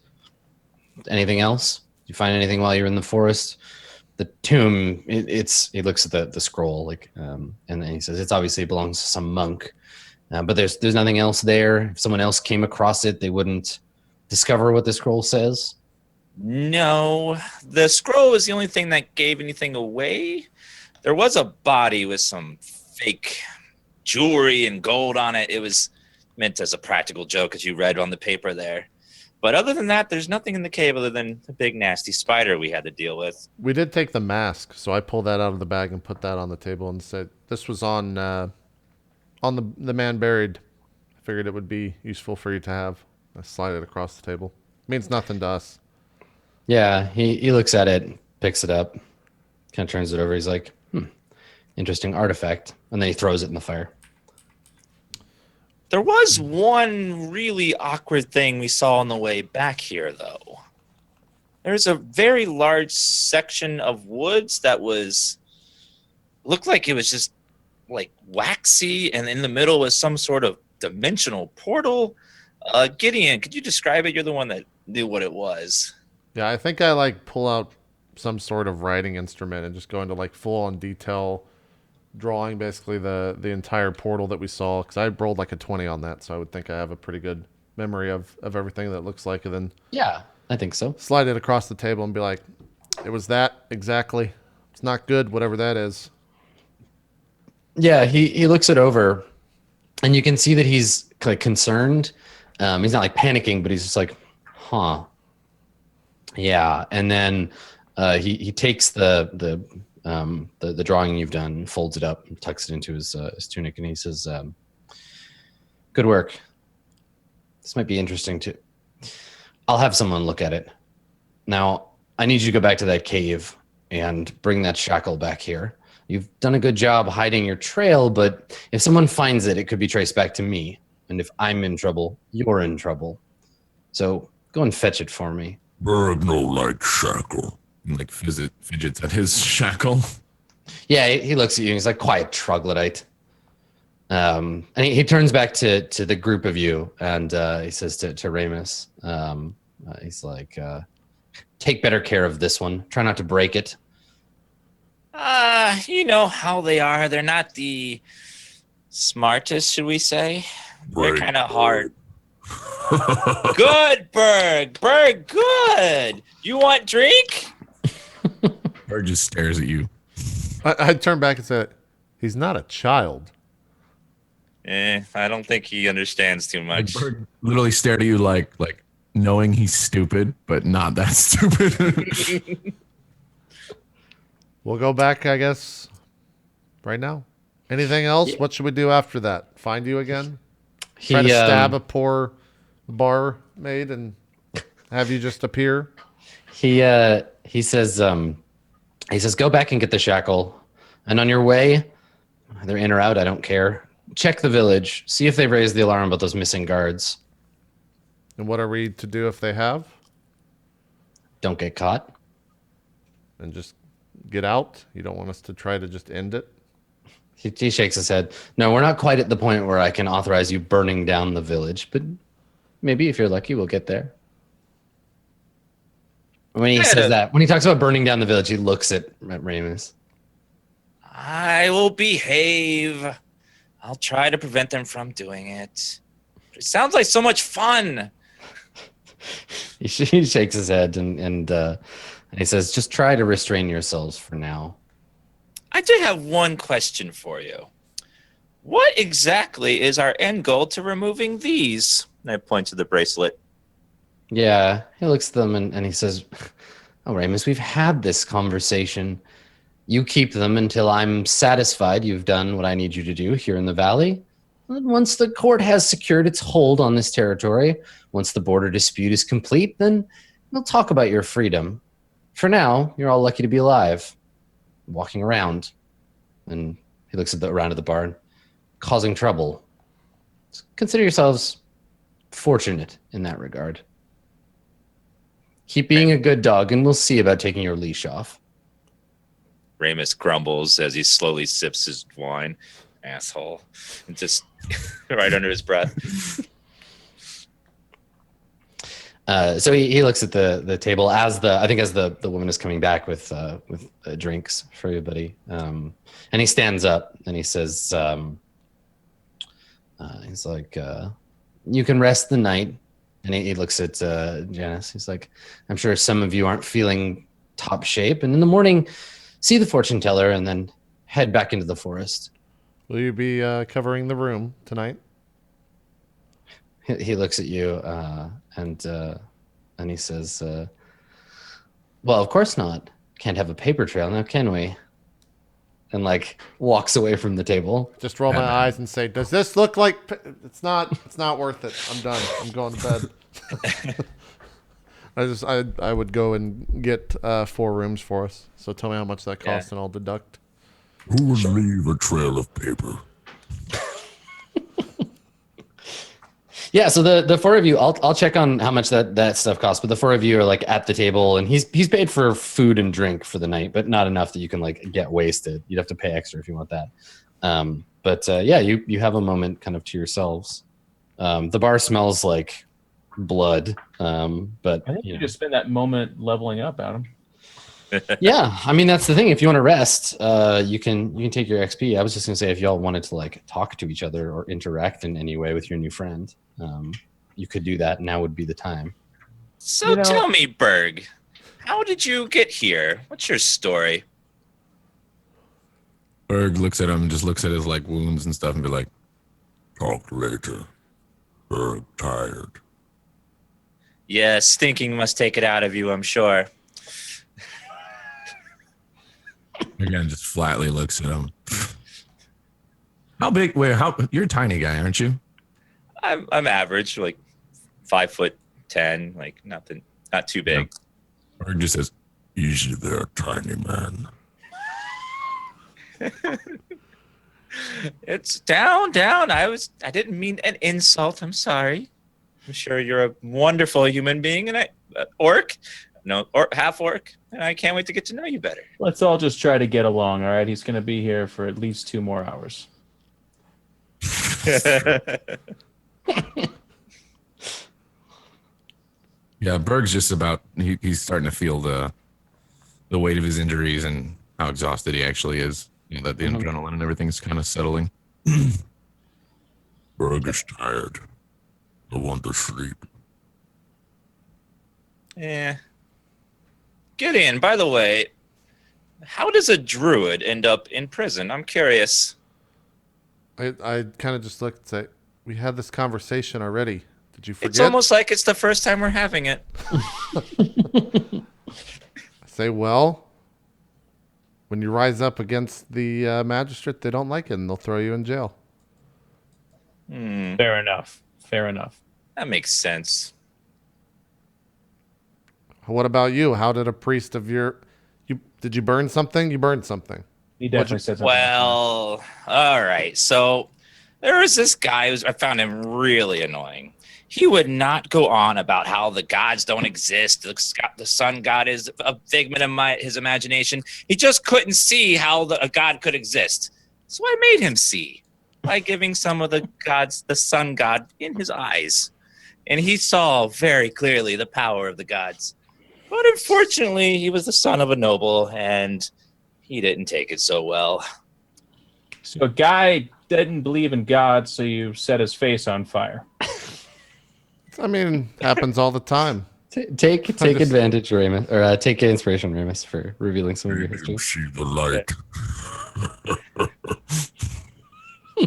Anything else? Did you find anything while you're in the forest? The tomb, he looks at the scroll, and then he says it obviously belongs to some monk. But there's nothing else there. If someone else came across it, they wouldn't discover what the scroll says. No, the scroll was the only thing that gave anything away. There was a body with some fake jewelry and gold on it. It was meant as a practical joke, as you read on the paper there. But other than that, there's nothing in the cave other than the big nasty spider we had to deal with. We did take the mask, so I pulled that out of the bag and put that on the table and said, this was on the man buried. I figured it would be useful for you to have. I slide it across the table. Means nothing to us. Yeah, he looks at it, picks it up, kind of turns it over. He's like, interesting artifact. And then he throws it in the fire. There was one really awkward thing we saw on the way back here, though. There's a very large section of woods that looked like it was just like waxy, and in the middle was some sort of dimensional portal. Gideon, could you describe it? You're the one that knew what it was. Yeah, I think I pull out some sort of writing instrument and just go into full on detail drawing basically the entire portal that we saw, because I rolled a 20 on that, so I would think I have a pretty good memory of everything that it looks like, and then yeah, I think so. Slide it across the table and be like, it was that exactly. It's not good, whatever that is. Yeah, he looks it over, and you can see that he's concerned. He's not panicking, but he's just huh. Yeah, and then he takes the drawing you've done, folds it up, and tucks it into his tunic, and he says, "Good work. This might be interesting too. I'll have someone look at it. Now, I need you to go back to that cave and bring that shackle back here. You've done a good job hiding your trail, but if someone finds it, it could be traced back to me. And if I'm in trouble, you're in trouble. So go and fetch it for me." Berg no like shackle. And fidgets at his shackle. Yeah, he looks at you and he's quiet troglodyte. And he turns back to the group of you, and he says to Ramus, he's take better care of this one. Try not to break it. You know how they are. They're not the smartest, should we say? They're kind of hard. Good, Berg. Berg, good. You want drink? Berg just stares at you. I turn back and say, he's not a child. I don't think he understands too much. Berg literally stared at you like knowing he's stupid, but not that stupid. We'll go back, I guess, right now. Anything else? Yeah. What should we do after that? Find you again? Try to stab a poor barmaid and have you just appear? He says, go back and get the shackle. And on your way, either in or out, I don't care. Check the village. See if they've raised the alarm about those missing guards. And what are we to do if they have? Don't get caught. And just get out? You don't want us to try to just end it? He shakes his head. No, we're not quite at the point where I can authorize you burning down the village, but maybe if you're lucky, we'll get there. When he says that, when he talks about burning down the village, he looks at Ramus. I will behave. I'll try to prevent them from doing it. It sounds like so much fun. He shakes his head and he says, just try to restrain yourselves for now. I do have one question for you. What exactly is our end goal to removing these? And I point to the bracelet. Yeah, he looks at them and he says, oh, Ramus, we've had this conversation. You keep them until I'm satisfied you've done what I need you to do here in the valley. Once the court has secured its hold on this territory, once the border dispute is complete, then we'll talk about your freedom. For now, you're all lucky to be alive, walking around. And he looks around at the barn, causing trouble. Consider yourselves fortunate in that regard. Keep being a good dog, and we'll see about taking your leash off. Ramus grumbles as he slowly sips his wine. Asshole. And just right under his breath. So he looks at the table as the woman is coming back with drinks for everybody, and he stands up and he says, he's like, you can rest the night. And he looks at Janice. He's like, I'm sure some of you aren't feeling top shape, and in the morning, see the fortune teller and then head back into the forest. Will you be covering the room tonight? He looks at you and he says, well, of course not. Can't have a paper trail now, can we? And like walks away from the table. Just roll my eyes and say, does this look like it's not worth it. I'm done. I'm going to bed. I would go and get 4 rooms for us. So tell me how much that costs and I'll deduct. Who would leave a trail of paper? Yeah, so the 4 of you, I'll check on how much that stuff costs, but the 4 of you are like at the table, and he's paid for food and drink for the night, but not enough that you can like get wasted. You'd have to pay extra if you want that. But you have a moment kind of to yourselves. The bar smells like blood, but I think you just spend that moment leveling up, Adam. Yeah, I mean that's the thing. If you want to rest, you can take your XP. I was just gonna say if y'all wanted to like talk to each other or interact in any way with your new friend, you could do that. Now would be the time. So tell me, Berg, how did you get here? What's your story? Berg looks at him and just looks at his like wounds and stuff and be like, Talk later. Berg tired. Yeah, stinking must take it out of you, I'm sure. again, just flatly looks at him. How big? You're a tiny guy, aren't you? I'm average, like 5'10", like nothing, not too big. Berg just says, Easy there, tiny man. It's down. I didn't mean an insult. I'm sorry. I'm sure you're a wonderful human being, and half orc, and I can't wait to get to know you better. Let's all just try to get along, all right? He's going to be here for at least 2 more hours. Yeah, Berg's just about, he's starting to feel the weight of his injuries and how exhausted he actually is. You know, that the adrenaline and everything's kind of settling. Berg is tired. I want to sleep. Yeah. Gideon, by the way, how does a druid end up in prison? I'm curious. I kind of just looked and say, we had this conversation already. Did you forget? It's almost like it's the first time we're having it. I say, well, when you rise up against the magistrate, they don't like it, and they'll throw you in jail. Fair enough. That makes sense. What about you? How did a priest of did you burn something? You burned something. He definitely said something. Well, all right. So there was this guy I found him really annoying. He would not go on about how the gods don't exist. The sun god is a figment of his imagination. He just couldn't see how a god could exist. So I made him see by giving some of the gods the sun god in his eyes. And he saw very clearly the power of the gods. But unfortunately, he was the son of a noble, and he didn't take it so well. So a guy didn't believe in God, so you set his face on fire. I mean, happens all the time. Take advantage, Ramus, or take inspiration, Ramus, for revealing some of your history. See the light.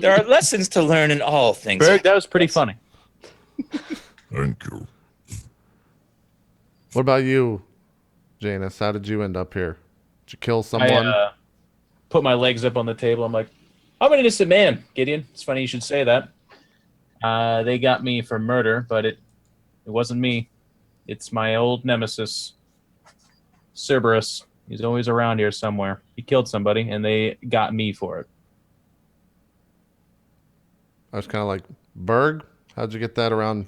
There are lessons to learn in all things. Berg, that was pretty funny. Thank you. What about you, Janus? How did you end up here? Did you kill someone? I put my legs up on the table. I'm like, I'm an innocent man, Gideon. It's funny you should say that. They got me for murder, but it wasn't me. It's my old nemesis, Cerberus. He's always around here somewhere. He killed somebody, and they got me for it. I was kind of like, Berg, how'd you get that around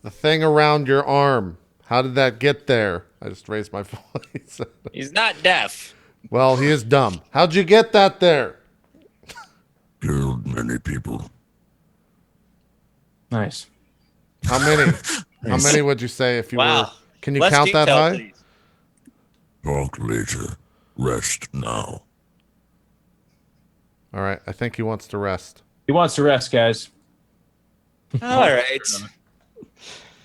the thing around your arm? How did that get there? I just raised my voice. He's not deaf. Well, he is dumb. How'd you get that there? Killed many people. Nice. How many? How many would you say if you were? Wow. Can you Less count that detail, high? please. Talk later. Rest now. All right. I think he wants to rest. He wants to rest, guys. All right.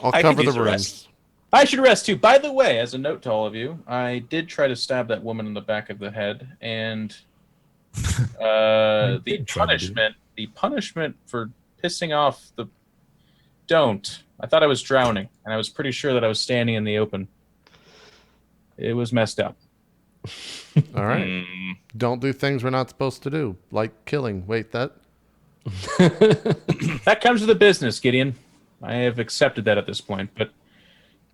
I'll I cover could the use a rooms. rest. I should rest too. By the way, as a note to all of you, I did try to stab that woman in the back of the head, and the punishment for pissing off the don't. I thought I was drowning, and I was pretty sure that I was standing in the open. It was messed up. All right. Mm, Don't do things we're not supposed to do, like killing. Wait, that? That comes with the business, Gideon. I have accepted that at this point, but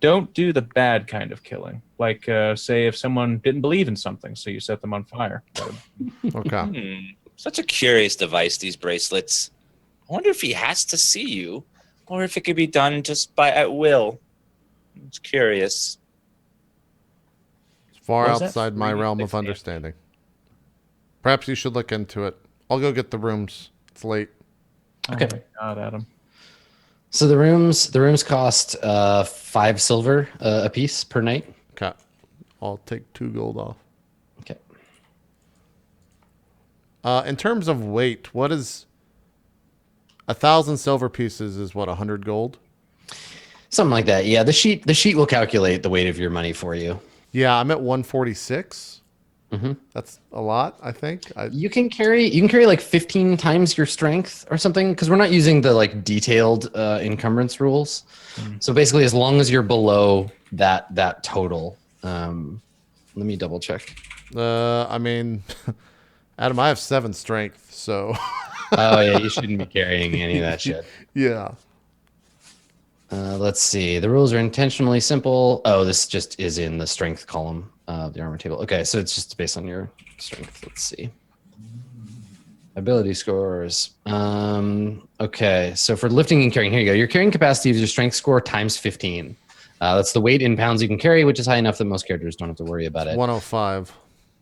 don't do the bad kind of killing. Like, say, if someone didn't believe in something, so you set them on fire. Okay. Such a curious device, these bracelets. I wonder if he has to see you, or if it could be done just by at will. It's curious. It's far What was that? outside my realm of understanding. Perhaps you should look into it. I'll go get the rooms. It's late. Okay. Oh my God, Adam. So the rooms cost 5 silver a piece per night. Okay. I'll take 2 gold off. Okay. In terms of weight, what is 1,000 silver pieces is what, 100 gold? Something like that. Yeah, the sheet will calculate the weight of your money for you. Yeah, I'm at 146. Mhm. That's a lot, I think. You can carry like 15 times your strength or something, because we're not using the like detailed encumbrance rules. So basically, as long as you're below that total, let me double check. I mean, Adam, I have 7 strength, so Oh yeah, you shouldn't be carrying any of that shit. yeah. Let's see. The rules are intentionally simple. Oh, this just is in the strength column of the armor table. Okay, so it's just based on your strength. Let's see. Ability scores. Okay, so for lifting and carrying, here you go. Your carrying capacity is your strength score times 15. That's the weight in pounds you can carry, which is high enough that most characters don't have to worry about it. 105.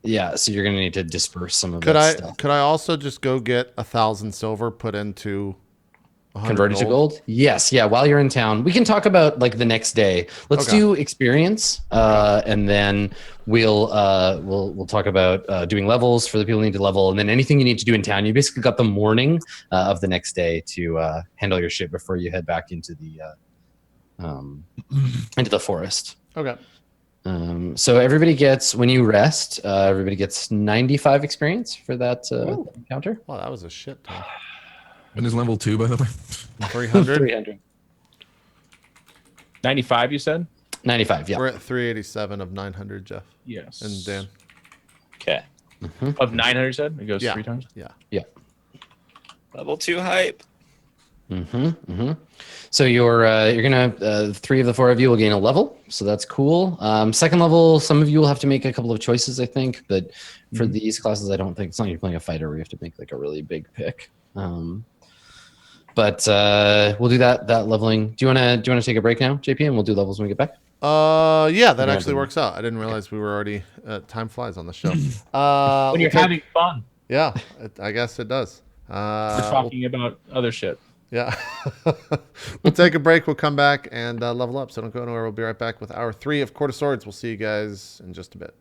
Yeah, so you're going to need to disperse some of Could that stuff. I also just go get 1,000 silver put into 100 Converted to gold? Yes. Yeah. While you're in town, we can talk about like the next day. Let's Okay. do experience, and then we'll talk about doing levels for the people who need to level, and then anything you need to do in town. You basically got the morning of the next day to handle your shit before you head back into the forest. Okay. So everybody gets, when you rest, everybody gets 95 experience for that encounter. Wow, that was a shit ton. When is level 2, by the way? 300. 300. 95, you said? 95. Yeah. We're at 387 of 900, Jeff Yes. and Dan. Okay. Of 900, you said? It goes Yeah. 3 times? Yeah. Level 2 hype. So you're gonna 3 of the 4 of you will gain a level, so that's cool. Second level, some of you will have to make a couple of choices, I think, but for these classes, I don't think it's not like you're playing a fighter where you have to make like a really big pick. But we'll do that leveling. Do you wanna take a break now, JP, and we'll do levels when we get back? Yeah, that Yeah, actually then- works out. I didn't realize we were already. Time flies on the show. When you're having fun, Yeah, I guess it does. we're talking about other shit. Yeah. We'll take a break. We'll come back and level up. So don't go anywhere. We'll be right back with hour 3 of Court of Swords. We'll see you guys in just a bit.